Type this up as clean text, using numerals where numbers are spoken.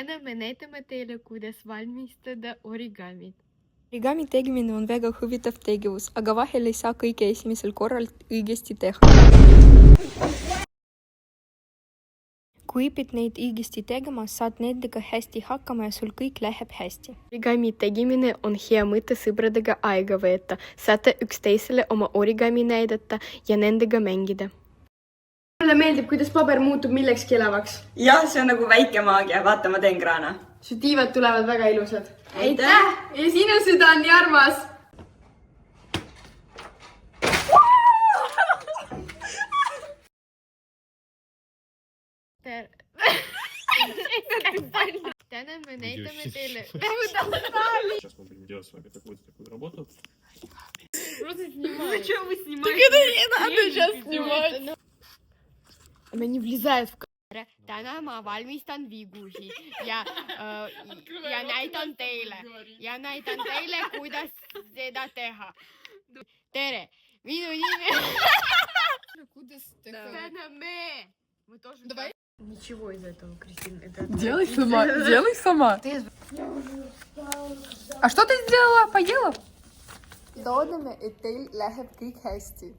Täna me näitame teile, kuidas valmistada origamit. Origami tegemine on väga huvitav tegevus, aga vahel ei saa kõike esimesel korral õigesti teha. Kui õpid neid õigesti tegema, saad nendega hästi hakkama ja sul kõik läheb hästi. Origami tegemine on hea mõte sõpradega aega veeta, saate üksteisele oma origami näidata ja nendega mängida. Mulle meeldib, kuidas paber muutub millekski elavaks. jah, see on nagu väike maagia, vaata, ma teen kraana. Su tiivad tulevad väga ilusad. Aitäh! Ja sinu süda on nii armas! Täna me näitame teile... Сейчас мы будем делать с вами какую-то такую работу. Просто снимай. Чего вы снимаете? Так это не надо сейчас снимать. Она не влезает в камеру. Täna ma valmistan vigusi ja näitan teile, kuidas seda teha. Tere, minu nimi... Täna me... Ничего из этого, Кристина. Делай сама. А что ты сделала? Поела? Loodame, et teil läheb kõik hästi.